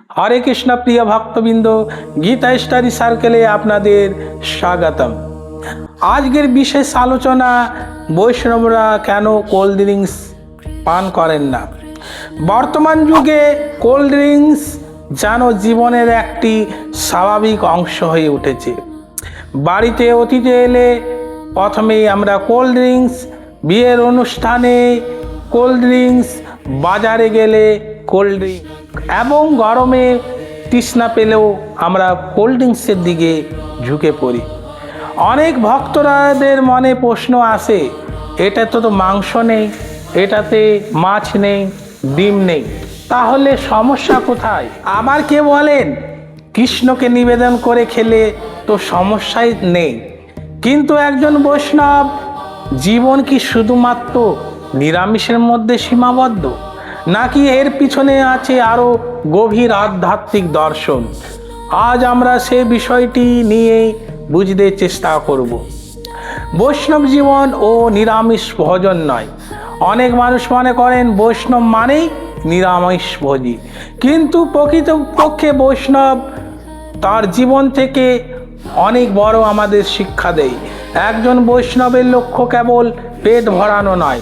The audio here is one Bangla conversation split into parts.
হরে কৃষ্ণ প্রিয় ভক্তবৃন্দ, গীতা স্টাডি সার্কেলে আপনাদের স্বাগতম। আজকের বিশেষ আলোচনা, বৈষ্ণবরা কেন কোল্ড ড্রিঙ্কস পান করেন না। বর্তমান যুগে কোল্ড ড্রিঙ্কস যেন জীবনের একটি স্বাভাবিক অংশ হয়ে উঠেছে। বাড়িতে অতিথি এলে প্রথমেই আমরা কোল্ড ড্রিঙ্কস, বিয়ের অনুষ্ঠানে কোল্ড ড্রিঙ্কস, বাজারে গেলে কোল্ড ড্রিঙ্কস এবং গরমে তৃষ্ণা পেলেও আমরা কোল্ড ড্রিঙ্কসের দিকে ঝুঁকে পড়ি। অনেক ভক্তরাদের মনে প্রশ্ন আসে, এটাতে তো মাংস নেই, এটাতে মাছ নেই, ডিম নেই, তাহলে সমস্যা কোথায়? আবার কে বলেন কৃষ্ণকে নিবেদন করে খেলে তো সমস্যাই নেই। কিন্তু একজন বৈষ্ণব জীবন কি শুধুমাত্র নিরামিষের মধ্যে সীমাবদ্ধ, নাকি এর পিছনে আছে আরও গভীর আধ্যাত্মিক দর্শন? আজ আমরা সে বিষয়টি নিয়ে বুঝতে চেষ্টা করব। বৈষ্ণব জীবন ও নিরামিষ ভোজন নয়। অনেক মানুষ মনে করেন বৈষ্ণব মানেই নিরামিষ ভোজী, কিন্তু প্রকৃতপক্ষে বৈষ্ণব তার জীবন থেকে অনেক বড় আমাদের শিক্ষা দেয়। একজন বৈষ্ণবের লক্ষ্য কেবল পেট ভরানো নয়,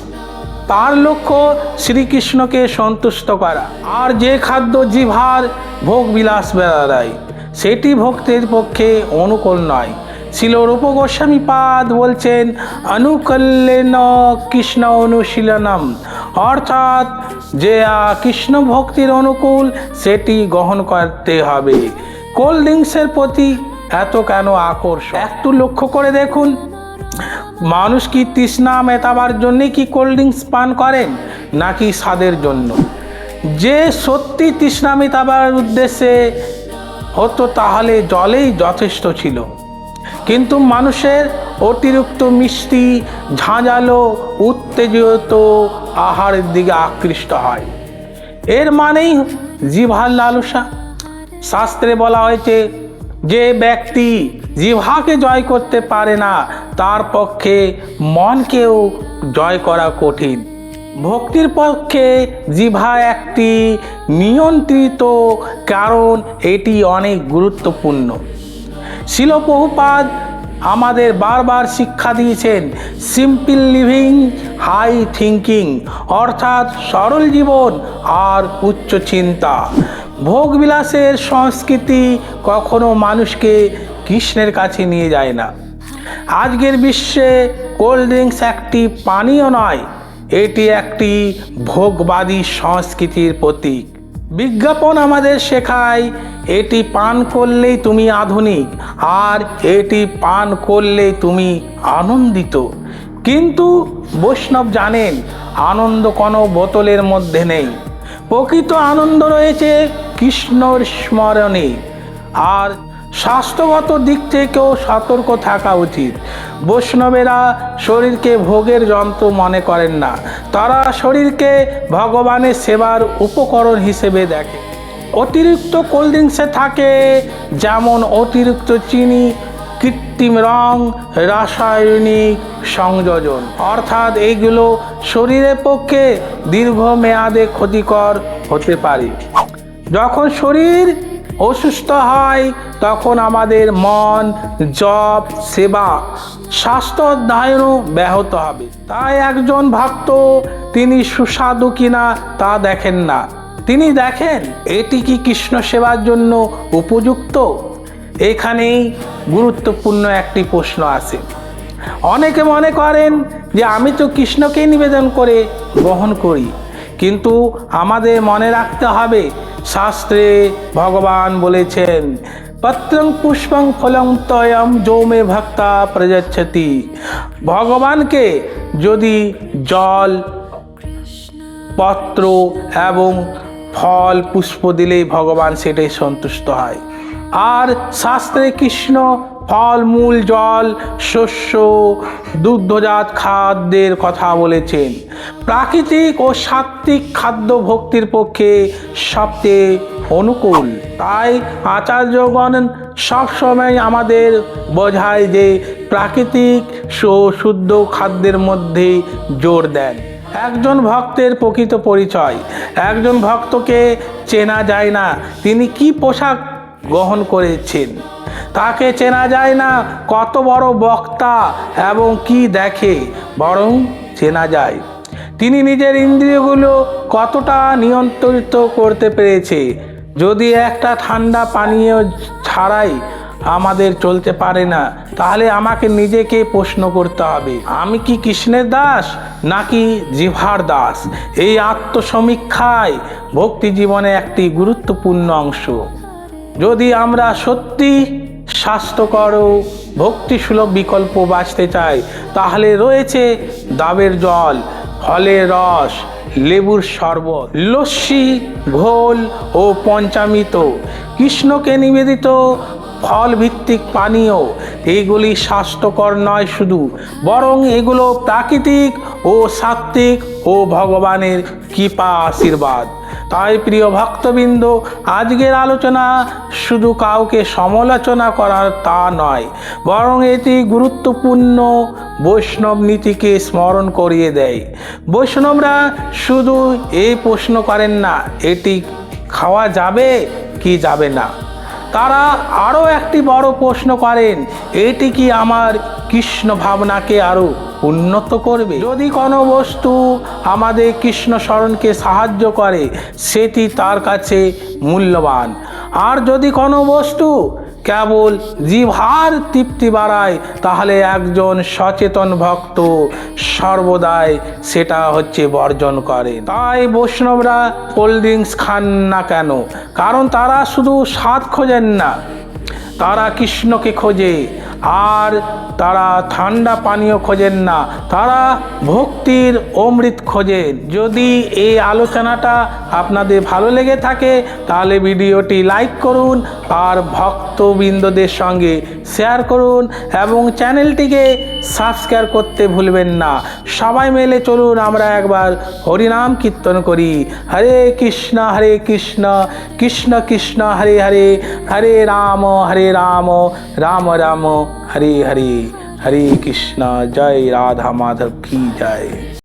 তার লক্ষ্য শ্রীকৃষ্ণকে সন্তুষ্ট করা। আর যে খাদ্য জিহ্বার ভোগ বিলাস বেড়ায় সেটি ভক্তের পক্ষে অনুকূল নয়। শ্রীল রূপ গোস্বামী পাদ বলছেন, অনুকূল্যেন কৃষ্ণ অনুশীলনম, অর্থাৎ যে কৃষ্ণ ভক্তির অনুকূল সেটি গ্রহণ করতে হবে। কোল্ড ড্রিঙ্কসের প্রতি এত কেন আকর্ষণ? একটু লক্ষ্য করে দেখুন, মানুষ কি তৃষ্ণা মেটাবার জন্যে কি কোল্ড ড্রিঙ্কস পান করেন, নাকি স্বাদের জন্য? যে সত্যি তৃষ্ণা মেটাবার উদ্দেশ্যে হতো তাহলে জলেই যথেষ্ট ছিল, কিন্তু মানুষের অতিরিক্ত মিষ্টি, ঝাঁঝালো, উত্তেজিত আহারের দিকে আকৃষ্ট হয়। এর মানেই জিহ্বার লালসা। শাস্ত্রে বলা হয়েছে, যে ব্যক্তি জিহ্বাকে জয় করতে পারে না তার পক্ষে মনকেও জয় করা কঠিন। ভক্তির পক্ষে জিহ্বা একটি নিয়ন্ত্রিত, কারণ এটি অনেক গুরুত্বপূর্ণ। শ্রীল প্রভুপাদ আমাদের বারবার শিক্ষা দিয়েছেন, সিম্পল লিভিং, হাই থিঙ্কিং, অর্থাৎ সরল জীবন আর উচ্চ চিন্তা। ভোগবিলাসের সংস্কৃতি কখনো মানুষকে কৃষ্ণের কাছে নিয়ে যায় না। আজকের বিশ্বে কোল্ড ড্রিঙ্কস একটি পানীয় নয়, এটি একটি ভোগবাদী সংস্কৃতির প্রতীক। বিজ্ঞাপন আমাদের শেখায়, এটি পান করলেই তুমি আধুনিক, আর এটি পান করলেই তুমি আনন্দিত। কিন্তু বৈষ্ণব জানেন, আনন্দ কোনো বোতলের মধ্যে নেই। প্রকৃত আনন্দ রয়েছে কৃষ্ণর স্মরণে। আর স্বাস্থ্যগত দিক থেকেও সতর্ক থাকা উচিত। বৈষ্ণবেরা শরীরকে ভোগের যন্ত্র মনে করেন না, তারা শরীরকে ভগবানের সেবার উপকরণ হিসেবে দেখে। অতিরিক্ত কোল্ড ড্রিঙ্কসে থাকে যেমন অতিরিক্ত চিনি, কৃত্রিম রং, রাসায়নিক সংযোজন, অর্থাৎ এইগুলো শরীরের পক্ষে দীর্ঘমেয়াদে ক্ষতিকর হতে পারে। যখন শরীর অসুস্থ হয় তখন আমাদের মন, জপ, সেবা, স্বাস্থ্য অধ্যয়নও ব্যাহত হবে। তাই একজন ভক্ত তিনি সুস্বাদু কিনা তা দেখেন না, তিনি দেখেন এটি কি কৃষ্ণ সেবার জন্য উপযুক্ত। এখানেই গুরুত্বপূর্ণ একটি প্রশ্ন আসে। অনেকে মনে করেন যে আমি তো কৃষ্ণকেই নিবেদন করে গ্রহণ করি, কিন্তু আমাদের মনে রাখতে হবে, শাস্ত্রে ভগবান বলেছেন, পত্রং পুষ্পং ফলং তয়ম যো মে ভক্তা প্রযচ্ছতি। ভগবানকে যদি জল, পত্র এবং ফল, পুষ্প দিলেই ভগবান সেটাই সন্তুষ্ট হয়। আর শাস্ত্রে কৃষ্ণ ফল, মূল, জল, শস্য, দুগ্ধজাত খাদ্যের কথা বলেছেন। প্রাকৃতিক ও সাত্ত্বিক খাদ্য ভক্তির পক্ষে সবচেয়ে অনুকূল। তাই আচার্যগণ সবসময় আমাদের বোঝায় যে প্রাকৃতিক শুদ্ধ খাদ্যের মধ্যে জোর দেন। একজন ভক্তের প্রকৃত পরিচয়। একজন ভক্তকে চেনা যায় না তিনি কি পোশাক গ্রহণ করেছেন, তাকে চেনা যায় না কত বড় বক্তা এবং কি দেখে, বরং চেনা যায় তিনি নিজের ইন্দ্রিয়গুলো কতটা নিয়ন্ত্রিত করতে পেরেছে। যদি একটা ঠান্ডা পানীয় ছাড়াই আমাদের চলতে পারে না, তাহলে আমাকে নিজেকে প্রশ্ন করতে হবে, আমি কি কৃষ্ণের দাস নাকি জিহ্বার দাস? এই আত্মসমীক্ষায় ভক্তি জীবনে একটি গুরুত্বপূর্ণ অংশ। যদি আমরা সত্যি স্বাস্থ্যকর ও ভক্তিসুলভ বিকল্প বাঁচতে চাই, তাহলে রয়েছে ডাবের জল, ফলের রস, লেবুর শরবত, লস্যি, ঘোল ও পঞ্চামৃত, কৃষ্ণকে নিবেদিত ফল ভিত্তিক পানীয়। এইগুলি স্বাস্থ্যকর নয় শুধু, বরং এগুলো প্রাকৃতিক ও সাত্ত্বিক ও ভগবানের কৃপা আশীর্বাদ। তাই প্রিয় ভক্তবৃন্দ, আজকের আলোচনা শুধু কাউকে সমালোচনা করার তা নয়, বরং এটি গুরুত্বপূর্ণ বৈষ্ণব নীতিকে স্মরণ করিয়ে দেয়। বৈষ্ণবরা শুধু এই প্রশ্ন করেন না, এটি খাওয়া যাবে কি যাবে না, তারা আরও একটি বড় প্রশ্ন করেন, এটি কি আমার কৃষ্ণ ভাবনাকে আরও উন্নত করবে? যদি কোনো বস্তু আমাদের কৃষ্ণ স্মরণকে সাহায্য করে, সেটি তার কাছে মূল্যবান। আর যদি কোনো বস্তু কেবল জিহ্বার তৃপ্তি বাড়ায়, তাহলে একজন সচেতন ভক্ত সর্বদাই সেটা বর্জন করে। তাই বৈষ্ণবরা কোল্ড ড্রিঙ্কস খান না কেন? কারণ তারা শুধু স্বাদ খোঁজেন না, তারা কৃষ্ণকে খোঁজে। আর তারা ঠান্ডা পানীয় খোঁজেন না, তারা ভক্তির অমৃত খোঁজেন। যদি এই আলোচনাটা আপনাদের ভালো লেগে থাকে, তাহলে ভিডিওটি লাইক করুন আর ভক্তবৃন্দদের সঙ্গে শেয়ার করুন এবং চ্যানেলটিকে সাবস্ক্রাইব করতে ভুলবেন না। সবাই মিলে চলুন আমরা একবার হরিনাম কীর্তন করি। হরে কৃষ্ণ কৃষ্ণ কৃষ্ণ হরে হরে, হরে রাম রাম রাম হরে হরে, হরে কৃষ্ণ। জয় রাধা মাধব কি জয়।